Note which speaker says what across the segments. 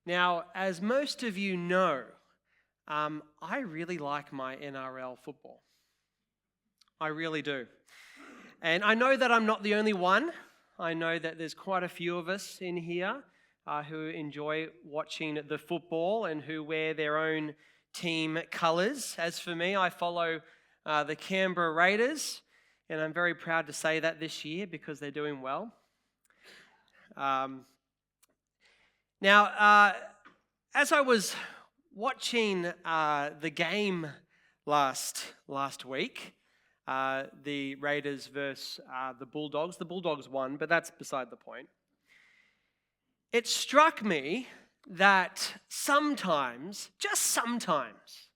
Speaker 1: Now, as most of you know, I really like my NRL football. I really do. And I know that I'm not the only one. I know that there's quite a few of us in here who enjoy watching the football and who wear their own team colours. As for me, I follow the Canberra Raiders, and I'm very proud to say that this year because they're doing well. Now, as I was watching the game last week, the Raiders versus the Bulldogs won, but that's beside the point. It struck me that sometimes, just sometimes,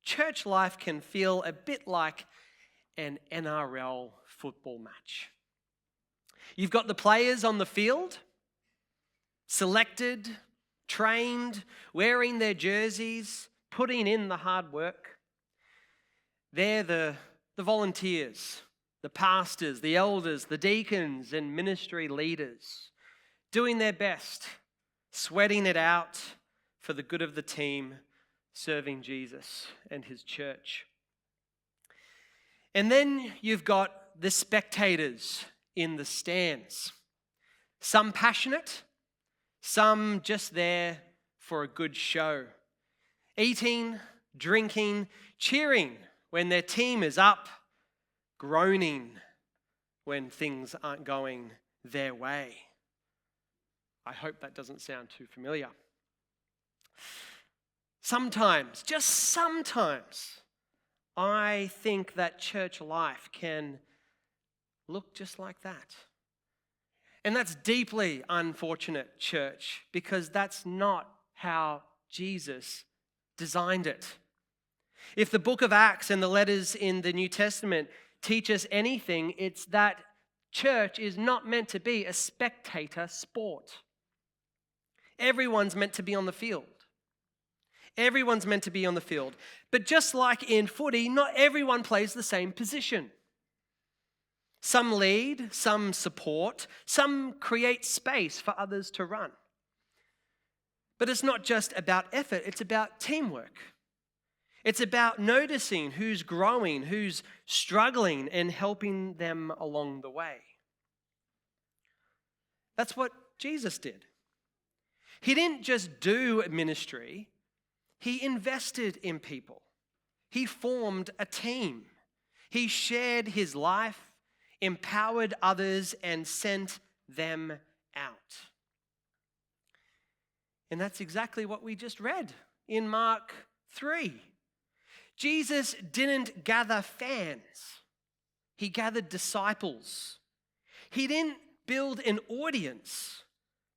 Speaker 1: church life can feel a bit like an NRL football match. You've got the players on the field, selected, trained, wearing their jerseys, putting in the hard work. They're the volunteers, the pastors, the elders, the deacons and ministry leaders, doing their best, sweating it out for the good of the team, serving Jesus and his church. And then you've got the spectators in the stands. Some passionate, some just there for a good show. Eating, drinking, cheering when their team is up, groaning when things aren't going their way. I hope that doesn't sound too familiar. Sometimes, just sometimes, I think that church life can look just like that. And that's deeply unfortunate, church, because that's not how Jesus designed it. If the book of Acts and the letters in the New Testament teach us anything, it's that church is not meant to be a spectator sport. Everyone's meant to be on the field. Everyone's meant to be on the field. But just like in footy, not everyone plays the same position. Some lead, some support, some create space for others to run. But it's not just about effort, it's about teamwork. It's about noticing who's growing, who's struggling, and helping them along the way. That's what Jesus did. He didn't just do ministry, he invested in people. He formed a team. He shared his life, empowered others, and sent them out. And that's exactly what we just read in Mark 3. Jesus didn't gather fans. He gathered disciples. He didn't build an audience,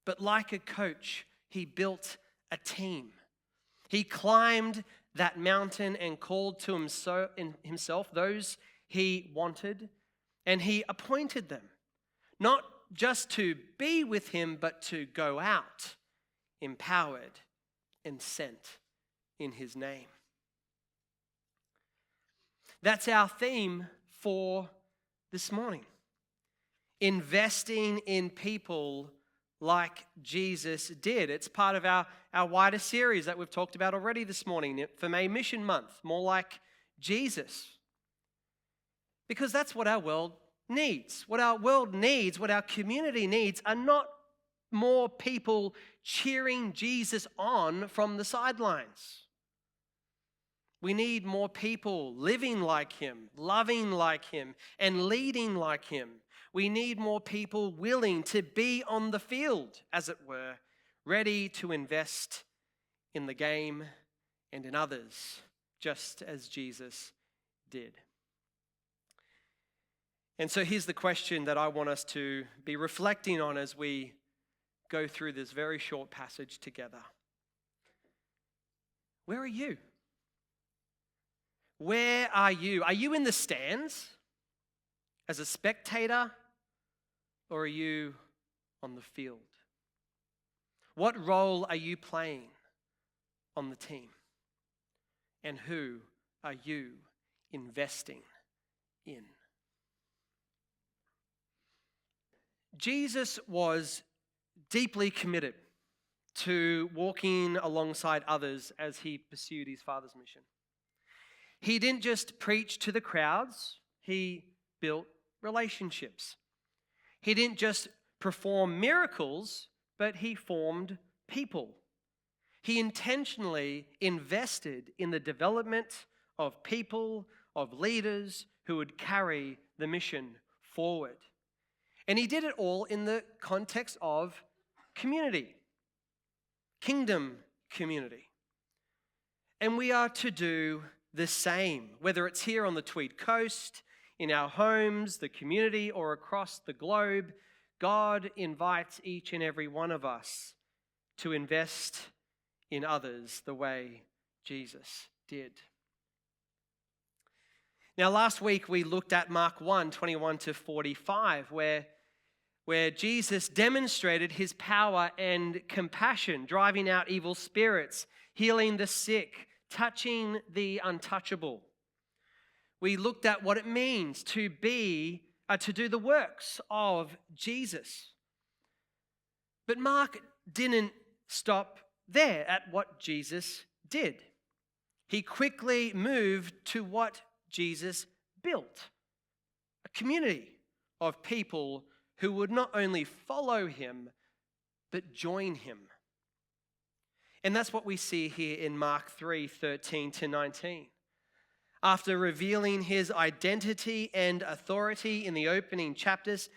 Speaker 1: but like a coach, he built a team. He climbed that mountain and called to himself those he wanted, and he appointed them, not just to be with him, but to go out, empowered and sent in his name. That's our theme for this morning. Investing in people like Jesus did. It's part of our wider series that we've talked about already this morning for May Mission Month, more like Jesus. Because that's what our world needs. What our world needs, what our community needs, are not more people cheering Jesus on from the sidelines. We need more people living like him, loving like him, and leading like him. We need more people willing to be on the field, as it were, ready to invest in the game and in others, just as Jesus did. And so here's the question that I want us to be reflecting on as we go through this very short passage together. Where are you? Where are you? Are you in the stands as a spectator, or are you on the field? What role are you playing on the team? And who are you investing in? Jesus was deeply committed to walking alongside others as he pursued his Father's mission. He didn't just preach to the crowds, he built relationships. He didn't just perform miracles, but he formed people. He intentionally invested in the development of people, of leaders who would carry the mission forward. And he did it all in the context of community, kingdom community. And we are to do the same, whether it's here on the Tweed coast, in our homes, the community, or across the globe. God invites each and every one of us to invest in others the way Jesus did. Now, last week we looked at Mark 1, 21 to 45, where Jesus demonstrated his power and compassion, driving out evil spirits, healing the sick, touching the untouchable. We looked at what it means to do the works of Jesus. But Mark didn't stop there at what Jesus did. He quickly moved to what Jesus built, a community of people who would not only follow him, but join him. And that's what we see here in Mark 3, 13 to 19. After revealing his identity and authority in the opening chapters,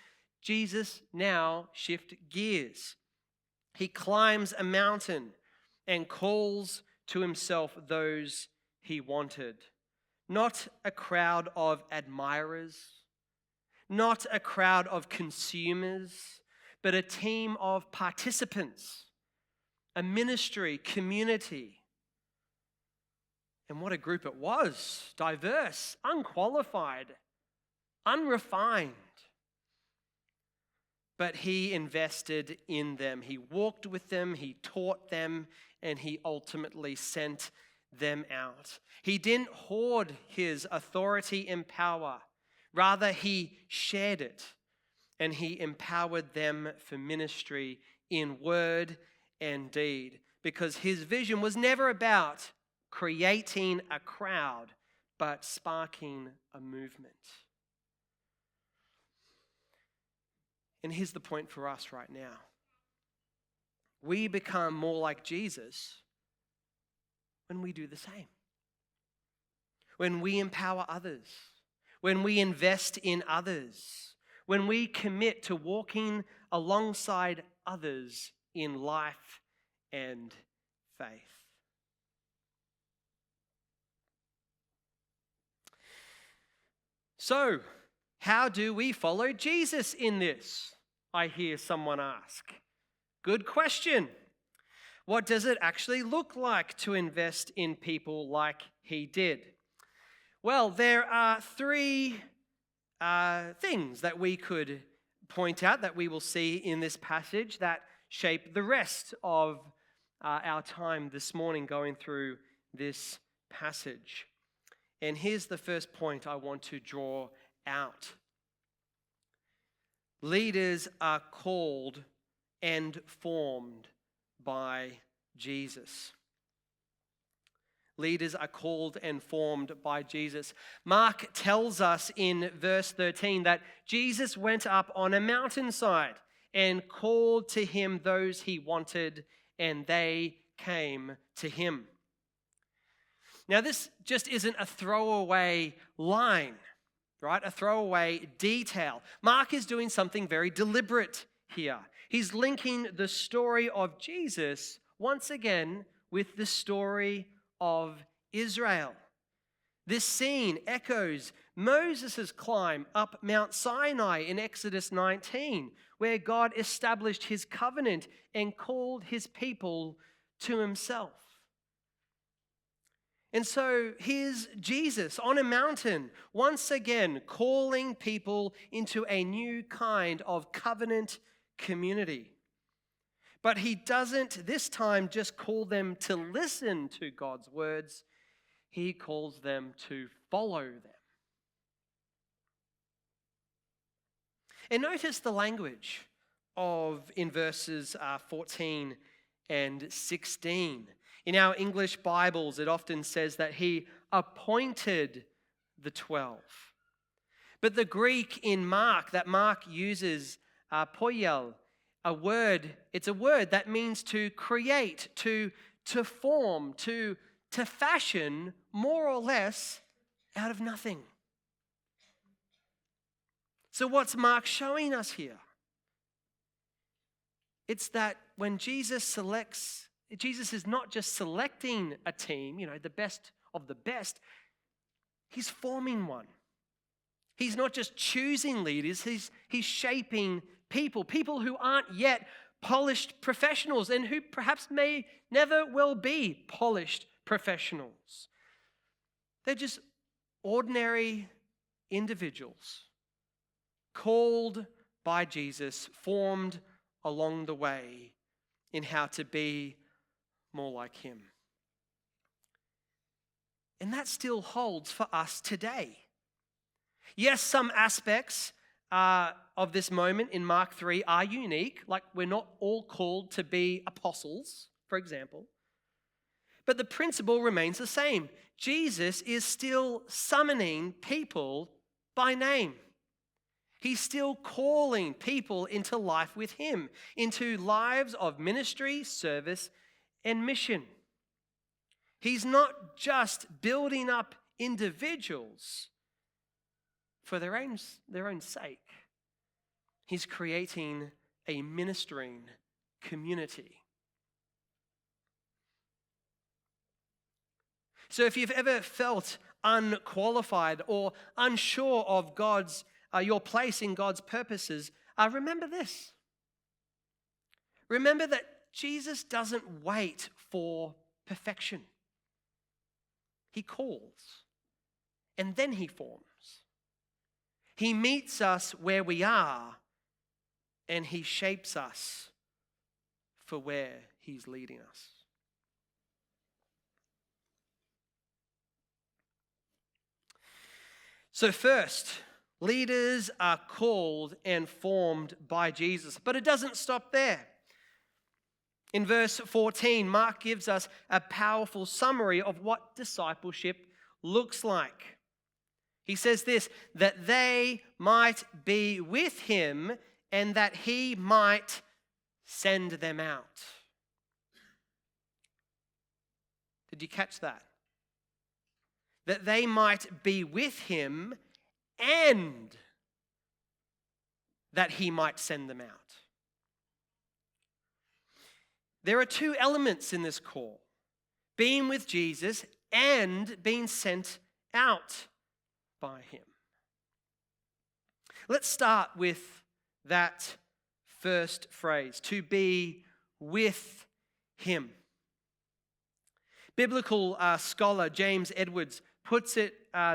Speaker 1: Jesus now shifts gears. He climbs a mountain and calls to himself those he wanted. Not a crowd of admirers, not a crowd of consumers, but a team of participants, a ministry community. And what a group it was, diverse, unqualified, unrefined. But he invested in them. He walked with them, he taught them, and he ultimately sent them out. He didn't hoard his authority and power. Rather, he shared it, and he empowered them for ministry in word and deed, because his vision was never about creating a crowd, but sparking a movement. And here's the point for us right now. We become more like Jesus when we do the same. When we empower others, when we invest in others, when we commit to walking alongside others in life and faith. So, how do we follow Jesus in this? I hear someone ask. Good question. What does it actually look like to invest in people like he did? Well, there are three things that we could point out that we will see in this passage that shape the rest of our time this morning going through this passage. And here's the first point I want to draw out. Leaders are called and formed by Jesus. Leaders are called and formed by Jesus. Mark tells us in verse 13 that Jesus went up on a mountainside and called to him those he wanted, and they came to him. Now, this just isn't a throwaway line, right? A throwaway detail. Mark is doing something very deliberate here. He's linking the story of Jesus once again with the story of Israel. This scene echoes Moses' climb up Mount Sinai in Exodus 19, where God established his covenant and called his people to himself. And so here's Jesus on a mountain, once again calling people into a new kind of covenant community. But he doesn't this time just call them to listen to God's words. He calls them to follow them. And notice the language in verses 14 and 16. In our English Bibles, it often says that he appointed the 12. But the Greek in Mark, that Mark uses, poiel, it's a word that means to create, to form, to fashion more or less out of nothing. So what's Mark showing us here? It's that when Jesus is not just selecting a team, the best of the best, he's forming one. He's not just choosing leaders, he's shaping people who aren't yet polished professionals and who perhaps may never will be polished professionals. They're just ordinary individuals called by Jesus, formed along the way in how to be more like him. And that still holds for us today. Yes, some aspects of this moment in Mark 3 are unique, like we're not all called to be apostles, for example. But the principle remains the same. Jesus is still summoning people by name. He's still calling people into life with him, into lives of ministry, service, and mission. He's not just building up individuals for their own sake. He's creating a ministering community. So if you've ever felt unqualified or unsure of your place in God's purposes, remember this. Remember that Jesus doesn't wait for perfection. He calls, and then he forms. He meets us where we are, and he shapes us for where he's leading us. So first, leaders are called and formed by Jesus, but it doesn't stop there. In verse 14, Mark gives us a powerful summary of what discipleship looks like. He says this, that they might be with him and that he might send them out. Did you catch that? That they might be with him and that he might send them out. There are two elements in this call: being with Jesus and being sent out by him. Let's start with that first phrase, to be with him. Biblical scholar James Edwards puts it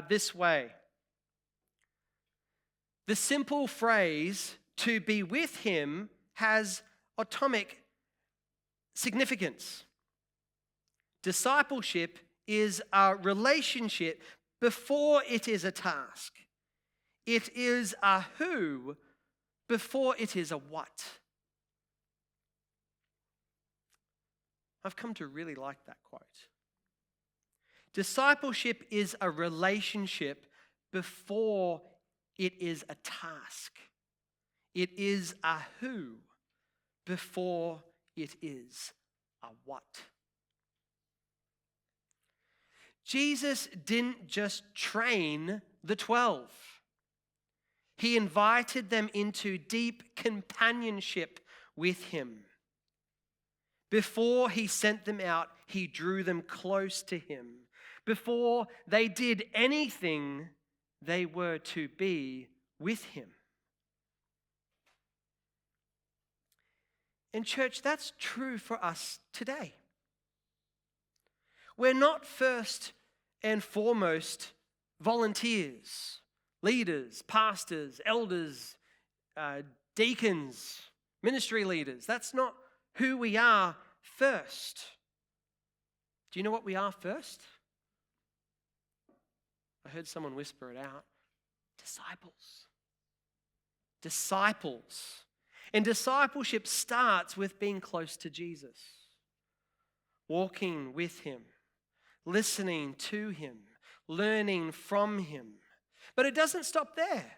Speaker 1: this way. The simple phrase, to be with him, has atomic significance. Discipleship is a relationship before it is a task. It is a who before it is a what. I've come to really like that quote. Discipleship is a relationship before it is a task. It is a who before it is a what. Jesus didn't just train the 12. He invited them into deep companionship with him. Before he sent them out, he drew them close to him. Before they did anything, they were to be with him. And church, that's true for us today. We're not first and foremost volunteers, leaders, pastors, elders, deacons, ministry leaders. That's not who we are first. Do you know what we are first? I heard someone whisper it out. Disciples. Disciples. And discipleship starts with being close to Jesus. walking with him, listening to him, learning from him. But it doesn't stop there.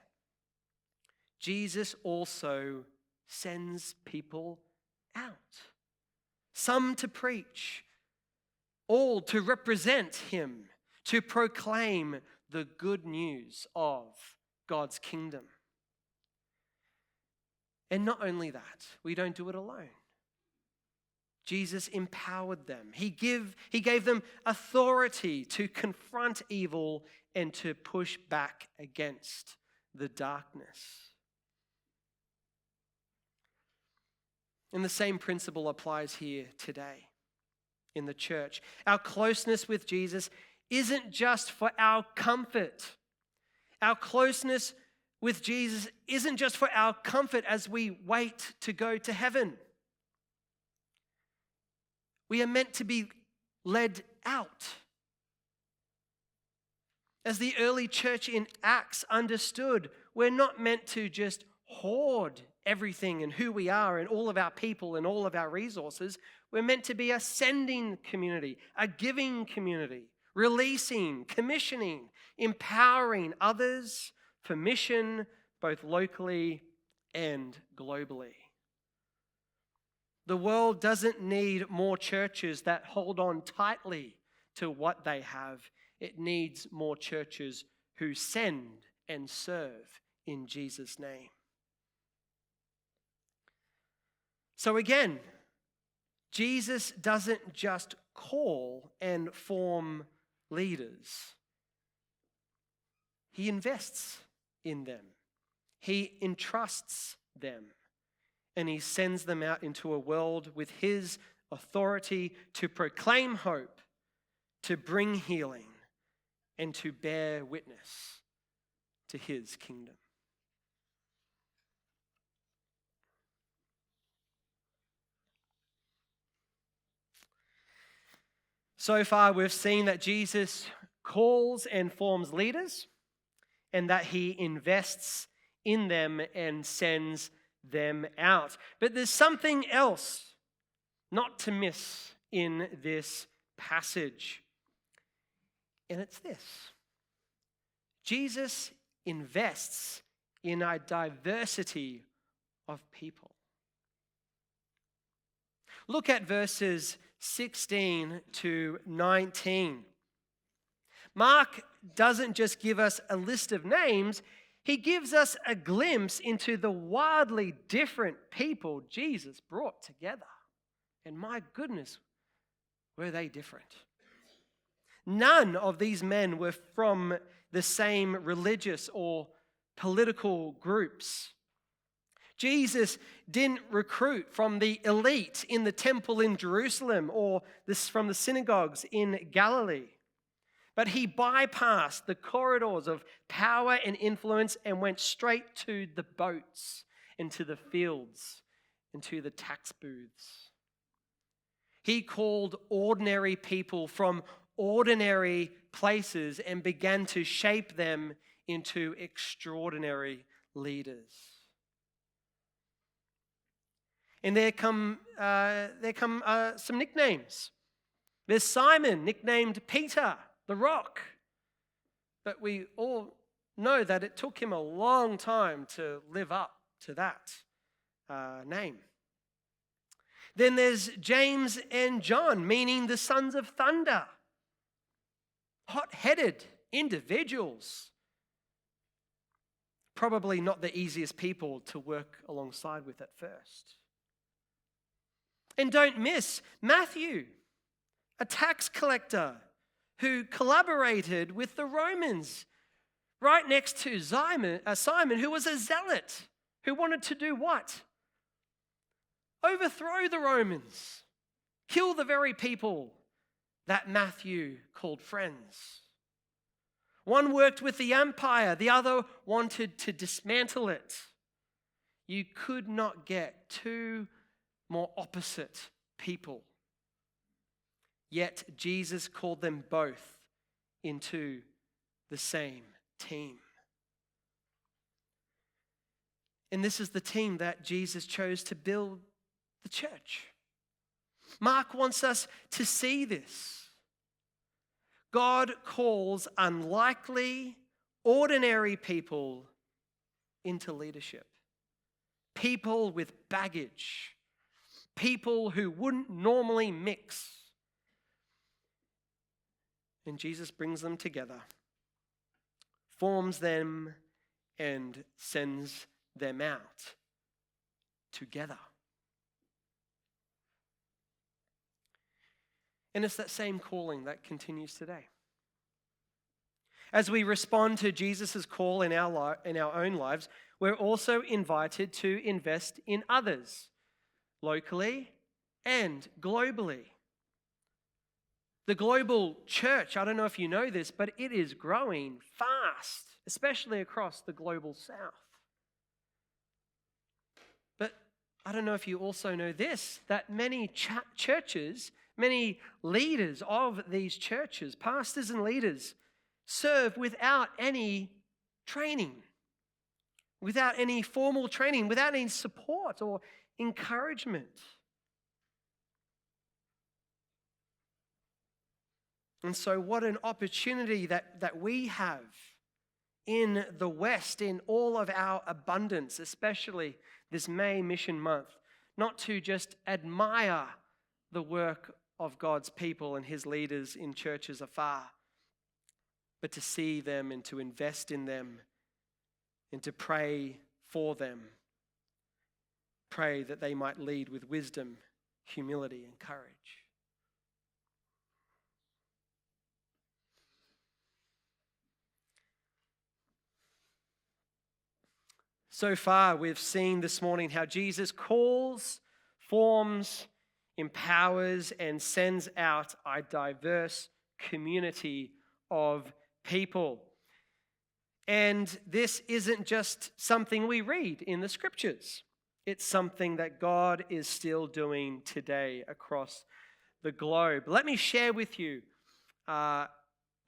Speaker 1: Jesus also sends people out. Some to preach, all to represent him, to proclaim the good news of God's kingdom. And not only that, we don't do it alone. Jesus empowered them. He gave them authority to confront evil and to push back against the darkness. And the same principle applies here today in the church. Our closeness with Jesus isn't just for our comfort. Our closeness with Jesus isn't just for our comfort as we wait to go to heaven. We are meant to be led out. As the early church in Acts understood, we're not meant to just hoard everything and who we are and all of our people and all of our resources. We're meant to be a sending community, a giving community, releasing, commissioning, empowering others for mission, both locally and globally. The world doesn't need more churches that hold on tightly to what they have. It needs more churches who send and serve in Jesus' name. So again, Jesus doesn't just call and form leaders. He invests in them. He entrusts them. And he sends them out into a world with his authority to proclaim hope, to bring healing, and to bear witness to his kingdom. So far, we've seen that Jesus calls and forms leaders, and that he invests in them and sends them out. But there's something else not to miss in this passage. And it's this. Jesus invests in a diversity of people. Look at verses 16 to 19. Mark doesn't just give us a list of names, he gives us a glimpse into the wildly different people Jesus brought together. And my goodness, were they different. None of these men were from the same religious or political groups. Jesus didn't recruit from the elite in the temple in Jerusalem or from the synagogues in Galilee. But he bypassed the corridors of power and influence and went straight to the boats and to the fields and to the tax booths. He called ordinary people from ordinary places and began to shape them into extraordinary leaders. And there come some nicknames. There's Simon, nicknamed Peter, the Rock. But we all know that it took him a long time to live up to that name. Then there's James and John, meaning the sons of thunder. Hot-headed individuals. Probably not the easiest people to work alongside with at first. And don't miss Matthew, a tax collector who collaborated with the Romans, right next to Simon, who was a zealot, who wanted to do what? Overthrow the Romans, kill the very people that Matthew called friends. One worked with the empire, the other wanted to dismantle it. You could not get two more opposite people. Yet Jesus called them both into the same team. And this is the team that Jesus chose to build the church. Mark wants us to see this. God calls unlikely, ordinary people into leadership. People with baggage. People who wouldn't normally mix. And Jesus brings them together, forms them, and sends them out together. And it's that same calling that continues today. As we respond to Jesus' call in our own lives, we're also invited to invest in others, locally and globally. The global church, I don't know if you know this, but it is growing fast, especially across the global south. But I don't know if you also know this, that many churches, many leaders of these churches, pastors and leaders, serve without any training, without any formal training, without any support or encouragement. And so what an opportunity that we have in the West, in all of our abundance, especially this May Mission Month, not to just admire the work of God's people and his leaders in churches afar, but to see them and to invest in them and to pray for them. Pray that they might lead with wisdom, humility, and courage. So far, we've seen this morning how Jesus calls, forms, empowers, and sends out a diverse community of people. And this isn't just something we read in the scriptures. It's something that God is still doing today across the globe. Let me share with you a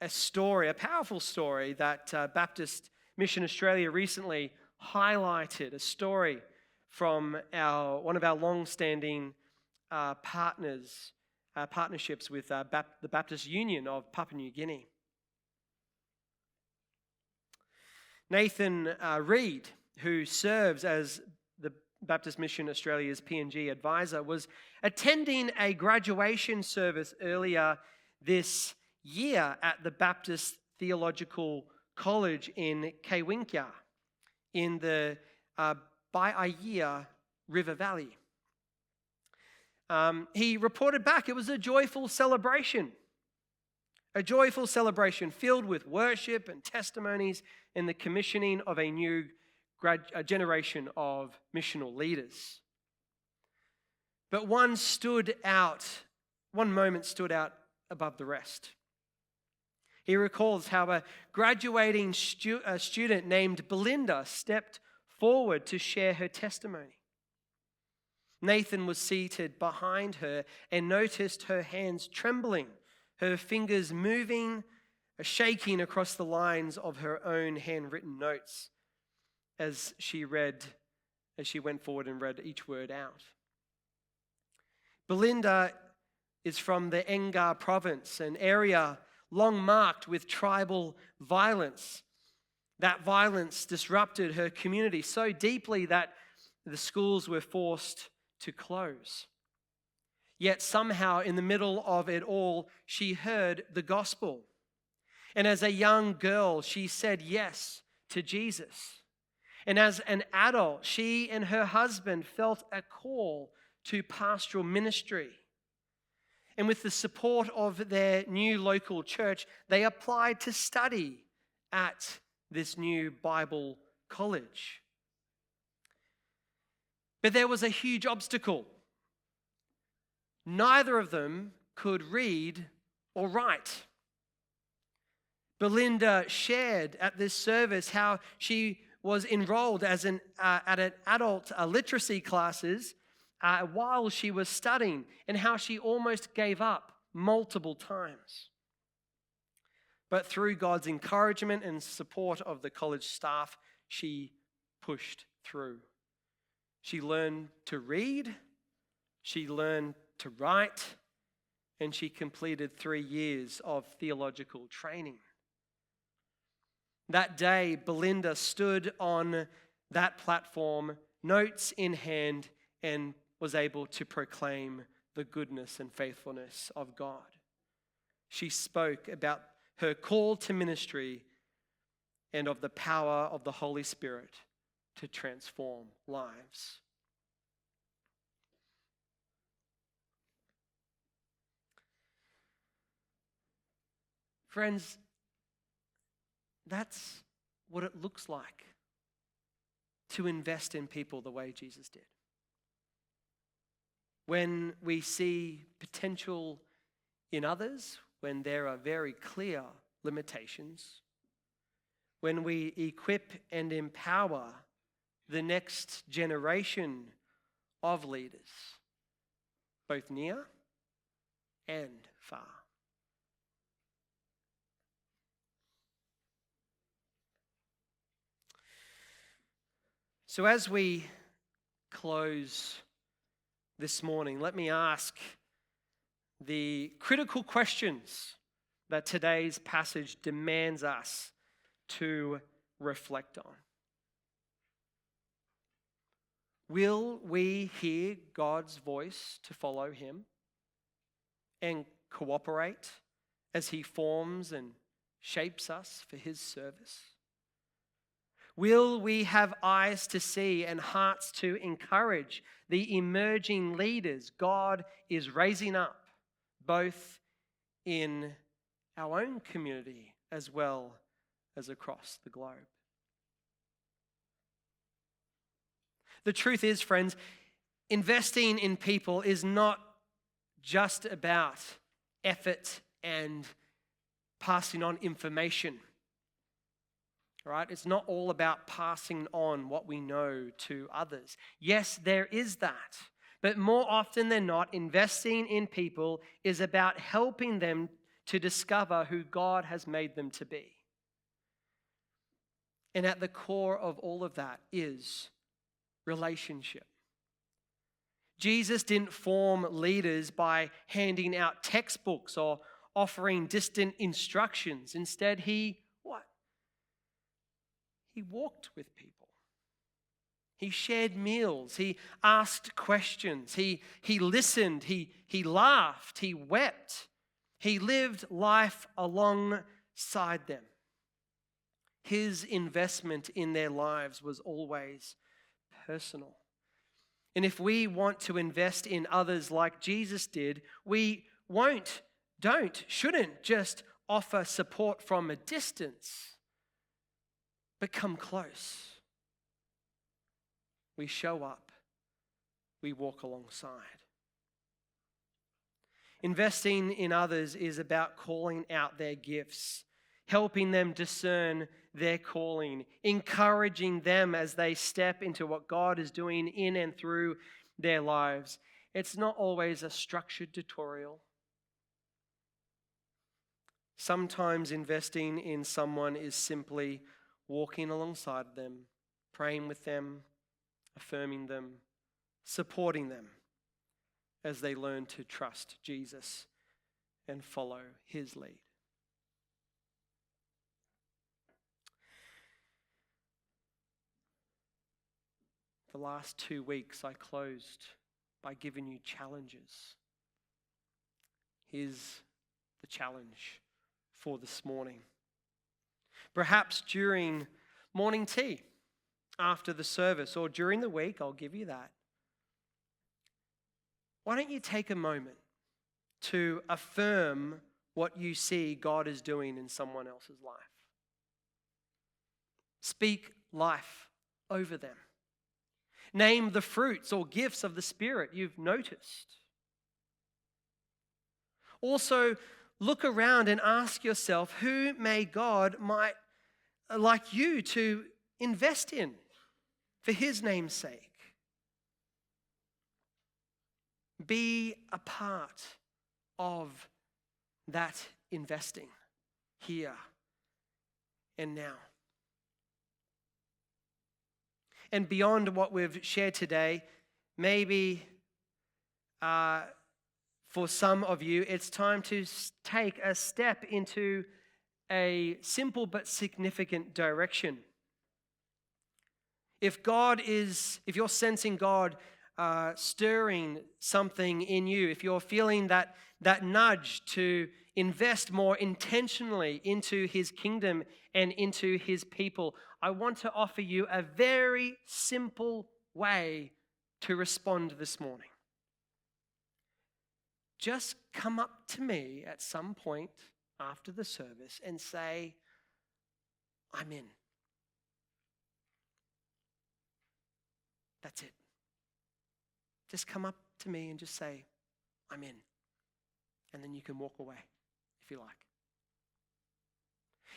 Speaker 1: story, a powerful story that Baptist Mission Australia recently highlighted, a story from one of our long-standing partnerships with the Baptist Union of Papua New Guinea. Nathan Reed, who serves as the Baptist Mission Australia's PNG advisor, was attending a graduation service earlier this year at the Baptist Theological College in Kewinkia in the Baiaya River Valley. He reported back it was a joyful celebration filled with worship and testimonies and the commissioning of a new generation of missional leaders. But one moment stood out above the rest. He recalls how a graduating student named Belinda stepped forward to share her testimony. Nathan was seated behind her and noticed her hands trembling, her fingers moving, shaking across the lines of her own handwritten notes as she went forward and read each word out. Belinda is from the Engar province, an area long marked with tribal violence. That violence disrupted her community so deeply that the schools were forced to close. Yet somehow in the middle of it all, she heard the gospel. And as a young girl, she said yes to Jesus. And as an adult, she and her husband felt a call to pastoral ministry. And with the support of their new local church, they applied to study at this new Bible college. But there was a huge obstacle. Neither of them could read or write. Belinda shared at this service how she was enrolled at an adult literacy classes while she was studying, and how she almost gave up multiple times. But through God's encouragement and support of the college staff, she pushed through. She learned to read, she learned to write, and she completed 3 years of theological training. That day, Belinda stood on that platform, notes in hand, and was able to proclaim the goodness and faithfulness of God. She spoke about her call to ministry and of the power of the Holy Spirit to transform lives. Friends, that's what it looks like to invest in people the way Jesus did. When we see potential in others, when there are very clear limitations, when we equip and empower the next generation of leaders, both near and far. So as we close this morning, let me ask the critical questions that today's passage demands us to reflect on. Will we hear God's voice to follow him and cooperate as he forms and shapes us for his service? Will we have eyes to see and hearts to encourage the emerging leaders God is raising up, both in our own community as well as across the globe? The truth is, friends, investing in people is not just about effort and passing on information. Right? It's not all about passing on what we know to others. Yes, there is that. But more often than not, investing in people is about helping them to discover who God has made them to be. And at the core of all of that is relationship. Jesus didn't form leaders by handing out textbooks or offering distant instructions. Instead, he walked with people. He shared meals. He asked questions. He listened. He laughed. He wept. He lived life alongside them. His investment in their lives was always personal. And if we want to invest in others like Jesus did, we shouldn't just offer support from a distance, but come close. We show up. We walk alongside. Investing in others is about calling out their gifts, helping them discern their calling, encouraging them as they step into what God is doing in and through their lives. It's not always a structured tutorial. Sometimes investing in someone is simply walking alongside them, praying with them, affirming them, supporting them as they learn to trust Jesus and follow his lead. The last 2 weeks I closed by giving you challenges. Here's the challenge for this morning. Perhaps during morning tea after the service or during the week, I'll give you that. Why don't you take a moment to affirm what you see God is doing in someone else's life? Speak life over them. Name the fruits or gifts of the Spirit you've noticed. Also, look around and ask yourself, who may God might like you to invest in for his name's sake? Be a part of that investing here and now. And beyond what we've shared today, maybe For some of you, it's time to take a step into a simple but significant direction. If you're sensing God stirring something in you, if you're feeling that nudge to invest more intentionally into his kingdom and into his people, I want to offer you a very simple way to respond this morning. Just come up to me at some point after the service and say, I'm in. That's it. Just come up to me and just say, I'm in. And then you can walk away if you like.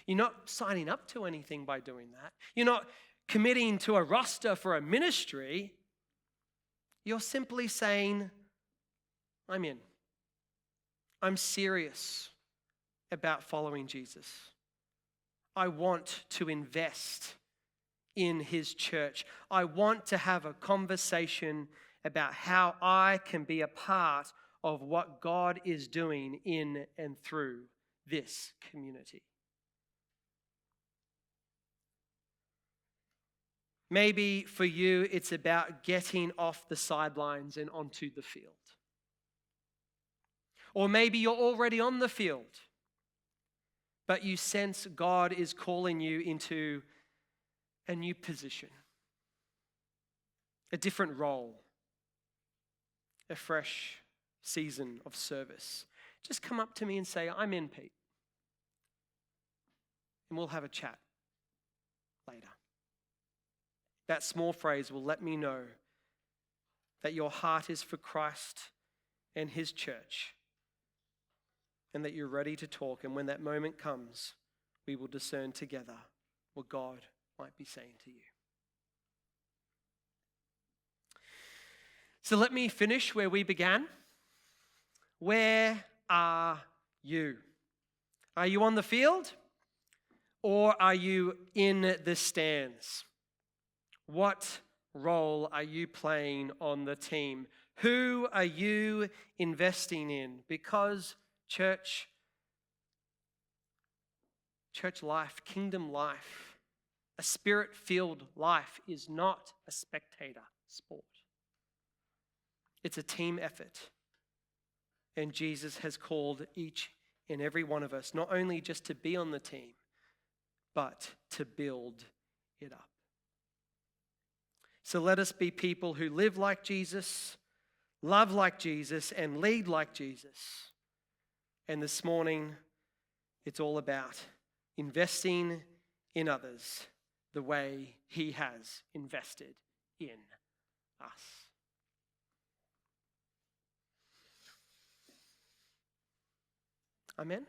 Speaker 1: You're not signing up to anything by doing that. You're not committing to a roster for a ministry. You're simply saying, I'm in. I'm serious about following Jesus. I want to invest in his church. I want to have a conversation about how I can be a part of what God is doing in and through this community. Maybe for you, it's about getting off the sidelines and onto the field. Or maybe you're already on the field, but you sense God is calling you into a new position, a different role, a fresh season of service. Just come up to me and say, I'm in, Pete. And we'll have a chat later. That small phrase will let me know that your heart is for Christ and his church, and that you're ready to talk. And when that moment comes, we will discern together what God might be saying to you. So let me finish where we began. Where are you? Are you on the field or are you in the stands? What role are you playing on the team? Who are you investing in? Because church life, kingdom life, a spirit-filled life is not a spectator sport. It's a team effort. And Jesus has called each and every one of us not only just to be on the team, but to build it up. So let us be people who live like Jesus, love like Jesus, and lead like Jesus. And this morning, it's all about investing in others the way he has invested in us. Amen.